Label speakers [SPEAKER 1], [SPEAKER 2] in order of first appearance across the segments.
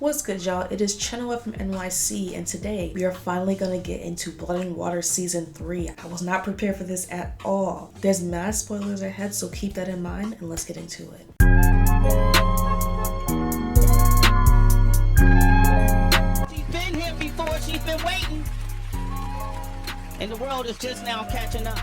[SPEAKER 1] What's good, y'all? It is Chenoa from NYC, and today we are finally gonna get into Blood and Water Season 3. I was not prepared for this at all. There's mad spoilers ahead, so keep that in mind, and let's get into it.
[SPEAKER 2] She's been here before, she's been waiting. And the world is just now catching up.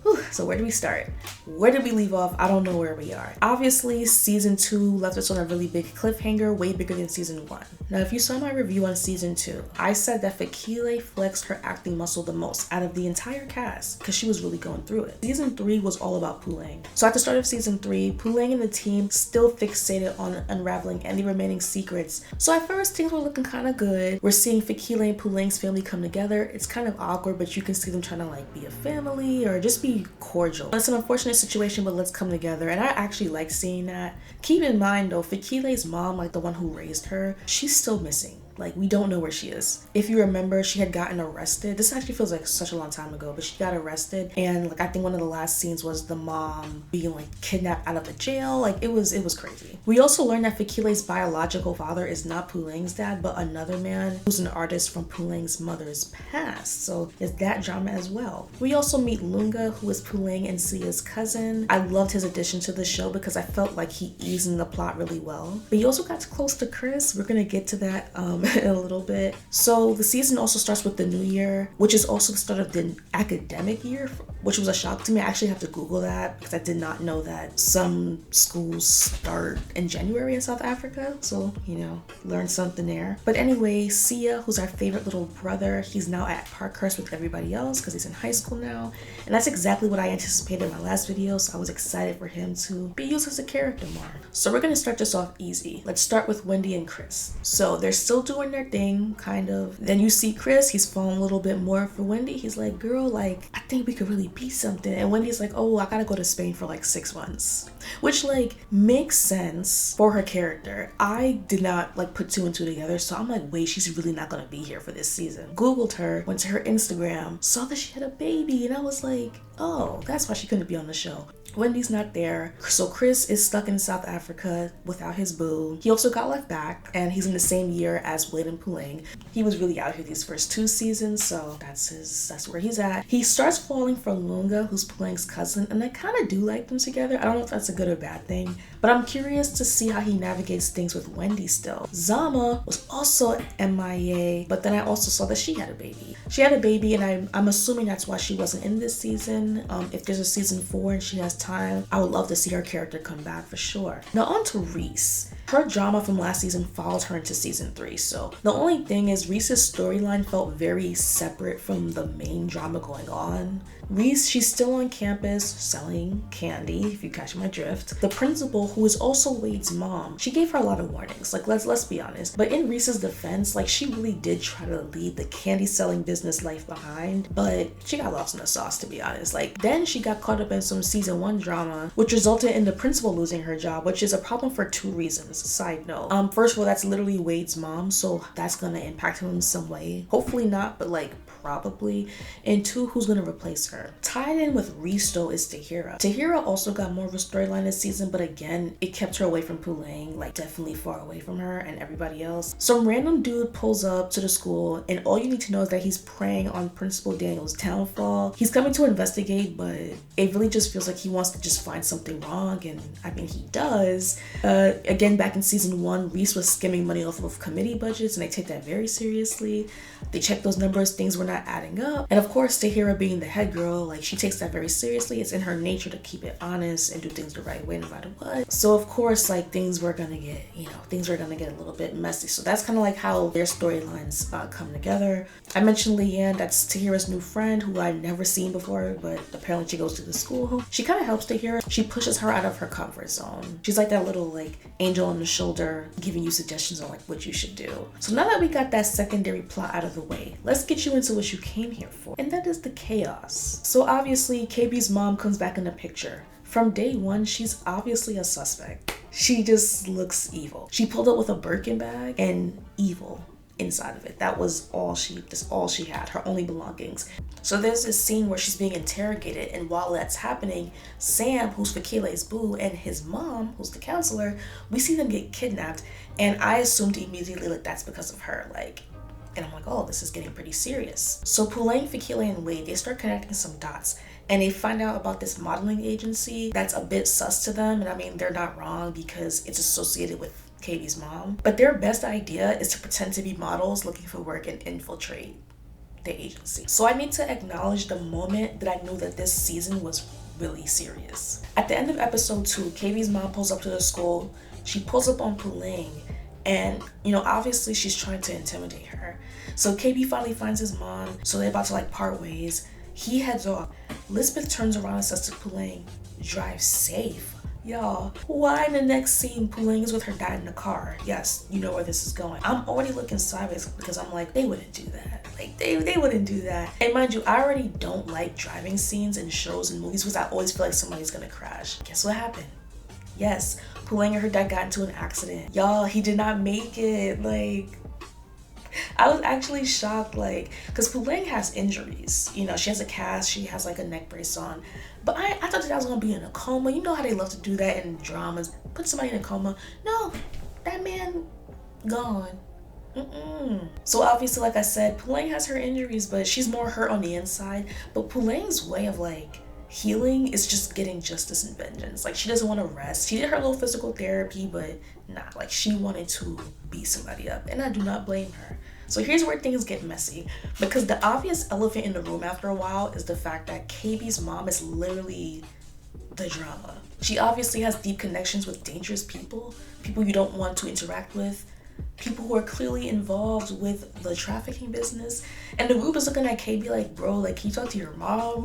[SPEAKER 1] Whew, so where do we start? Where did we leave off? I don't know where we are. Obviously, Season 2 left us on a really big cliffhanger, way bigger than Season 1. Now, if you saw my review on Season 2, I said that Fakile flexed her acting muscle the most out of the entire cast because she was really going through it. Season 3 was all about Puleng. So at the start of Season 3, Puleng and the team still fixated on unraveling any remaining secrets. So at first, things were looking kind of good. We're seeing Fakile and Puleng's family come together. It's kind of awkward, but you can see them trying to like be a family or just be cordial. It's an unfortunate situation, but let's come together, and I actually like seeing that. Keep in mind though, Fakile's mom, like the one who raised her, she's still missing. Like, we don't know where she is. If you remember, she had gotten arrested. This actually feels like such a long time ago, but she got arrested, and like I think one of the last scenes was the mom being like kidnapped out of the jail. Like it was crazy. We also learned that Fakile's biological father is not Puleng's dad, but another man who's an artist from Puleng's mother's past. So there's that drama as well. We also meet Lunga, who is Puleng and Sia's cousin. I loved his addition to the show because I felt like he eased in the plot really well. But he also got close to Chris. We're gonna get to that in a little bit. So the season also starts with the new year, which is also the start of the academic year, which was a shock to me. I actually have to Google that because I did not know that some schools start in January in South Africa. So, you know, learn something there. But anyway, Sia, who's our favorite little brother, he's now at Parkhurst with everybody else because he's in high school now. And that's exactly what I anticipated in my last video. So I was excited for him to be used as a character more. So we're going to start this off easy. Let's start with Wendy and Chris. So they're still doing their thing, kind of. Then you see Chris, he's falling a little bit more for Wendy. He's like, girl, like, I think we could really be something. And Wendy's like, oh, I gotta go to Spain for like 6 months. Which like makes sense for her character. I did not like put 2 and 2 together. So I'm like, wait, she's really not gonna be here for this season. Googled her, went to her Instagram, saw that she had a baby, and I was like, oh, that's why she couldn't be on the show. Wendy's not there, so Chris is stuck in South Africa without his boo. He also got left back, and he's in the same year as Blade and Puleng. He was really out here these first 2 seasons, so that's where he's at. He starts falling for Lunga, who's Puleng's cousin, and I kind of do like them together. I don't know if that's a good or bad thing, but I'm curious to see how he navigates things with Wendy still. Zama was also MIA, but then I also saw that she had a baby. She had a baby, and I'm assuming that's why she wasn't in this season. If there's a season 4 and she has time, I would love to see her character come back for sure. Now on to Reece. Her drama from last season followed her into season 3. So the only thing is Reece's storyline felt very separate from the main drama going on. Reece, she's still on campus selling candy, if you catch my drift. The principal, who is also Wade's mom, she gave her a lot of warnings. Like, let's be honest. But in Reece's defense, like, she really did try to leave the candy selling business life behind, but she got lost in the sauce, to be honest. Like, then she got caught up in some season 1 drama, which resulted in the principal losing her job, which is a problem for 2 reasons. Side note. First of all, that's literally Wade's mom, so that's gonna impact him in some way. Hopefully not, but like probably. And 2, who's gonna replace her? Tied in with Reece though is Tahira. Tahira also got more of a storyline this season, but again, it kept her away from Puleng, like definitely far away from her and everybody else. Some random dude pulls up to the school, and all you need to know is that he's preying on Principal Daniel's downfall. He's coming to investigate, but it really just feels like he wants to just find something wrong, and I mean he does. Again, back in season 1, Reece was skimming money off of committee budgets, and they take that very seriously. They check those numbers, things were not adding up. And of course, Tahira being the head girl, like she takes that very seriously. It's in her nature to keep it honest and do things the right way no matter what. So of course, like things were gonna get, a little bit messy. So that's kind of like how their storylines come together. I mentioned Leanne, that's Tahira's new friend who I've never seen before, but apparently she goes to the school. She kind of helps Tahira. She pushes her out of her comfort zone. She's like that little like angel on the shoulder giving you suggestions on like what you should do. So now that we got that secondary plot out of the way, let's get you into what you came here for, and that is the chaos. So obviously KB's mom comes back in the picture. From day 1, she's obviously a suspect. She just looks evil. She pulled up with a Birkin bag and evil. inside of it. That was that's all she had, her only belongings. So there's this scene where she's being interrogated, and while that's happening, Sam, who's Fakile's boo, and his mom, who's the counselor, we see them get kidnapped, and I assumed immediately like that's because of her, like, and I'm like, oh, this is getting pretty serious. So Puleng, Fakile, and Wade, they start connecting some dots, and they find out about this modeling agency that's a bit sus to them, and I mean, they're not wrong because it's associated with Katie's mom, but their best idea is to pretend to be models looking for work and infiltrate the agency. So I need to acknowledge the moment that I knew that this season was really serious. At the end of episode 2, KB's mom pulls up to the school. She pulls up on Puleng, and obviously she's trying to intimidate her. So KB finally finds his mom, so they're about to like part ways. He heads off. Lisbeth turns around and says to Puleng, "Drive safe." Y'all, why in the next scene Puleng is with her dad in the car? Yes, you know where this is going. I'm already looking sideways because I'm like, they wouldn't do that. Like, they wouldn't do that. And mind you, I already don't like driving scenes in shows and movies because I always feel like somebody's gonna crash. Guess what happened? Yes, Puleng and her dad got into an accident. Y'all, he did not make it. Like, I was actually shocked, like, because Puleng has injuries. She has a cast, she has like a neck brace on. But I thought that I was gonna be in a coma. You know how they love to do that in dramas. Put somebody in a coma. No, that man gone. So obviously, like I said, Puleng has her injuries, but she's more hurt on the inside. But Puleng's way of like healing is just getting justice and vengeance. Like, she doesn't want to rest. She did her little physical therapy, but not like she wanted to beat somebody up, and I do not blame her. So here's where things get messy, because the obvious elephant in the room after a while is the fact that KB's mom is literally the drama. She obviously has deep connections with dangerous people you don't want to interact with, people who are clearly involved with the trafficking business. And the group is looking at KB like, bro, like, can you talk to your mom?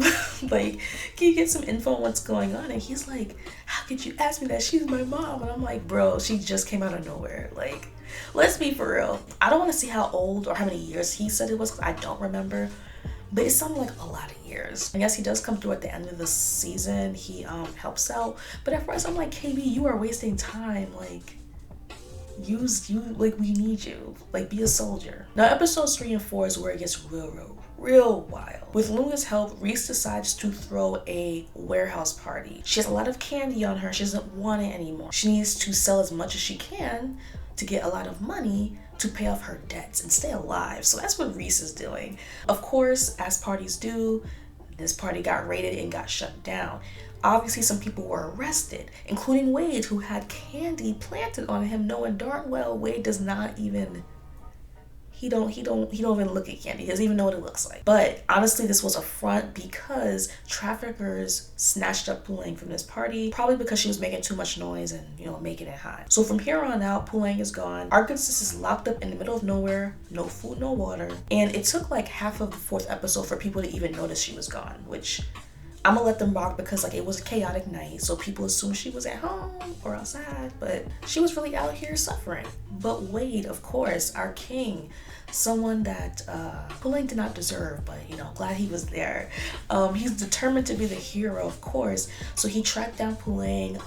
[SPEAKER 1] Like, can you get some info on what's going on? And he's like, how could you ask me that? She's my mom. And I'm like, bro, she just came out of nowhere. Like, let's be for real. I don't want to see how old or how many years he said it was, because I don't remember. But it's something like a lot of years. I guess he does come through at the end of the season. He helps out. But at first I'm like, KB, you are wasting time. Like, we need you. Like, be a soldier. Now episodes 3 and 4 is where it gets real wild. With Luna's help, Reece decides to throw a warehouse party. She has a lot of candy on her. She doesn't want it anymore. She needs to sell as much as she can to get a lot of money to pay off her debts and stay alive. So that's what Reece is doing. Of course, as parties do, this party got raided and got shut down. Obviously, some people were arrested, including Wade, who had candy planted on him, knowing darn well Wade does not even, he don't even look at candy. He doesn't even know what it looks like. But honestly, this was a front because traffickers snatched up Puleng from this party, probably because she was making too much noise and, making it hot. So from here on out, Puleng is gone. Arkansas is locked up in the middle of nowhere, no food, no water. And it took like half of the 4th episode for people to even notice she was gone, which I'm gonna let them rock because like it was a chaotic night, so people assume she was at home or outside, but she was really out here suffering. But Wade, of course, our king, someone that Puleng did not deserve, but glad he was there. He's determined to be the hero, of course, so he tracked down Puleng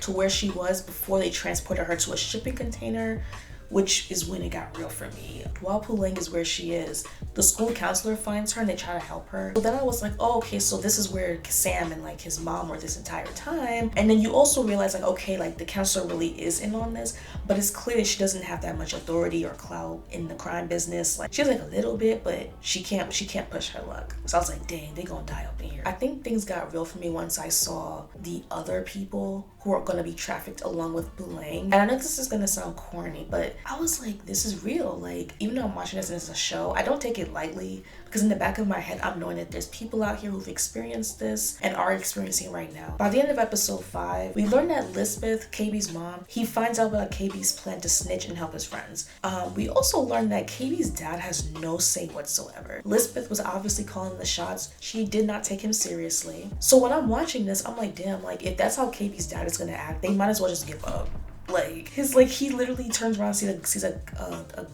[SPEAKER 1] to where she was before they transported her to a shipping container, which is when it got real for me. While Puleng is where she is, the school counselor finds her and they try to help her. So then I was like, oh, okay, so this is where Sam and like his mom were this entire time. And then you also realize like, okay, like the counselor really is in on this, but it's clear that she doesn't have that much authority or clout in the crime business. Like, she has like a little bit, but she can't push her luck. So I was like, dang, they gonna die up in here. I think things got real for me once I saw the other people who are gonna be trafficked along with Puleng. And I know this is gonna sound corny, but I was like, this is real. Like, even though I'm watching this as a show, I don't take it lightly, because in the back of my head, I'm knowing that there's people out here who've experienced this and are experiencing right now. By the end of episode 5, we learned that Lisbeth, KB's mom, he finds out about KB's plan to snitch and help his friends. We also learned that KB's dad has no say whatsoever. Lisbeth was obviously calling the shots. She did not take him seriously. So when I'm watching this, I'm like, damn, like if that's how KB's dad is gonna act, they might as well just give up. Like he literally turns around and sees a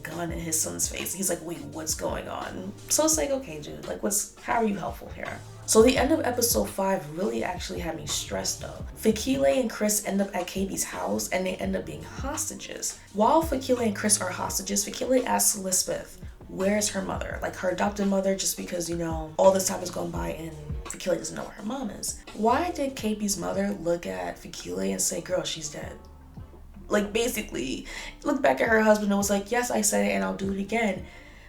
[SPEAKER 1] gun in his son's face. He's like, wait, what's going on? So it's like, okay, dude, like how are you helpful here? So the end of episode 5 really actually had me stressed though. Fakile and Chris end up at KB's house and they end up being hostages. While Fakile and Chris are hostages, Fakile asks Lisbeth, where's her mother? Like her adopted mother, just because, you know, all this time has gone by and Fakile doesn't know where her mom is. Why did KB's mother look at Fakile and say, girl, she's dead? Like basically, looked back at her husband and was like, yes, I said it and I'll do it again.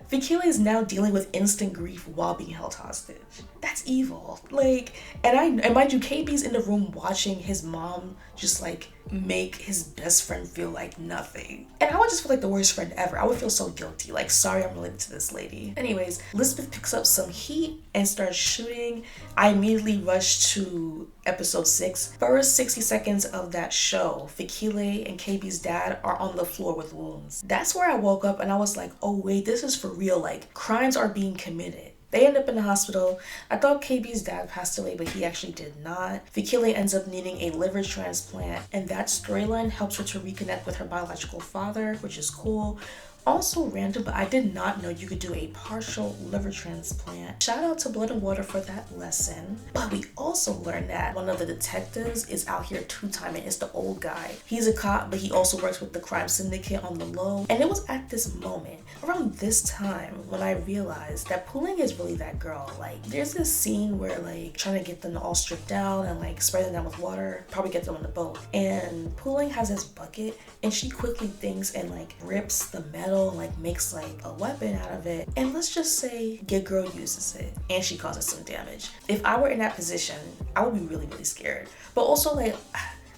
[SPEAKER 1] Fakile is now dealing with instant grief while being held hostage. That's evil. Like, and mind you, KB's in the room watching his mom just like make his best friend feel like nothing. And I would just feel like the worst friend ever. I would feel so guilty. Like, sorry, I'm related to this lady. Anyways, Elizabeth picks up some heat and starts shooting. I immediately rushed to episode 6. First 60 seconds of that show, Fakile and KB's dad are on the floor with wounds. That's where I woke up and I was like, oh wait, this is for real. Like, crimes are being committed. They end up in the hospital. I thought KB's dad passed away, but he actually did not. Fakile ends up needing a liver transplant, and that storyline helps her to reconnect with her biological father, which is cool. Also random, but I did not know you could do a partial liver transplant. Shout out to Blood and Water for that lesson. But we also learned that one of the detectives is out here two-timing. It's the old guy. He's a cop, but he also works with the crime syndicate on the low. And it was at this moment, around this time, when I realized that Puleng is really that girl. Like, there's this scene where like trying to get them to all stripped down and like spray them down with water, probably get them on the boat. And Puleng has this bucket and she quickly thinks and like rips the metal and like makes like a weapon out of it, and let's just say your girl uses it and she causes some damage. If I were in that position, I would be really, really scared. But also like,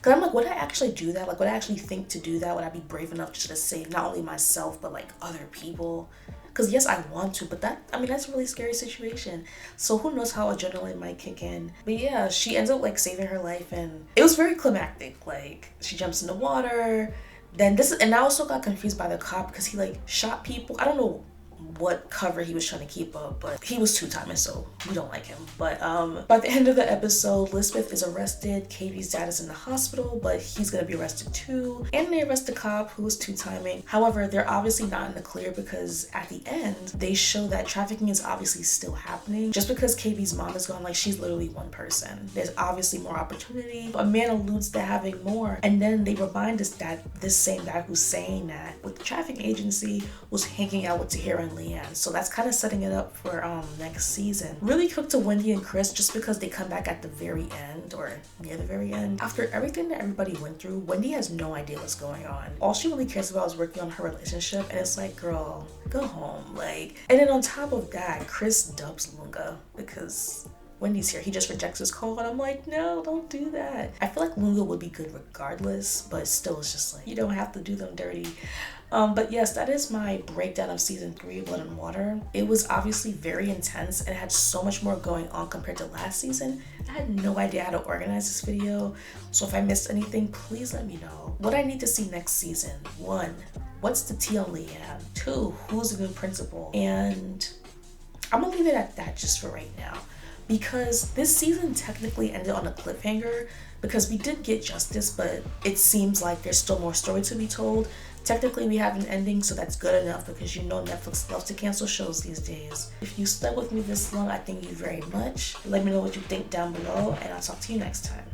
[SPEAKER 1] cause I'm like, would I actually do that? Like, would I actually think to do that? Would I be brave enough just to save not only myself but like other people? Because yes, I want to, but that's a really scary situation. So who knows how adrenaline might kick in. But yeah, she ends up like saving her life and it was very climactic. Like, she jumps in the water. And I also got confused by the cop because he like shot people. I don't know what cover he was trying to keep up, but he was two-timing, so we don't like him. But by the end of the episode, Lisbeth is arrested. KB's dad is in the hospital, but he's gonna be arrested too. And they arrest the cop who was two-timing. However, they're obviously not in the clear because at the end, they show that trafficking is obviously still happening. Just because KB's mom is gone, like, she's literally one person. There's obviously more opportunity. A man alludes to having more. And then they remind us that this same guy who's saying that with the trafficking agency was hanging out with Tahira and Leanne. So that's kind of setting it up for next season. Really quick to Wendy and Chris, just because they come back at the very end or near the very end. After everything that everybody went through, Wendy has no idea what's going on. All she really cares about is working on her relationship, and it's like, girl, go home. Like, and then on top of that, Chris dubs Lunga because Wendy's here. He just rejects his call, and I'm like, no, don't do that. I feel like Lunga would be good regardless, but still, it's just like, you don't have to do them dirty. But yes, that is my breakdown of season 3 of Blood and Water. It was obviously very intense and it had so much more going on compared to last season. I had no idea how to organize this video, so if I missed anything, please let me know. What I need to see next season: 1, what's the tea on Leanne? 2, who's the new principal? And I'm gonna leave it at that just for right now, because this season technically ended on a cliffhanger because we did get justice, but it seems like there's still more story to be told. Technically, we have an ending, so that's good enough because you know Netflix loves to cancel shows these days. If you stuck with me this long, I thank you very much. Let me know what you think down below, and I'll talk to you next time.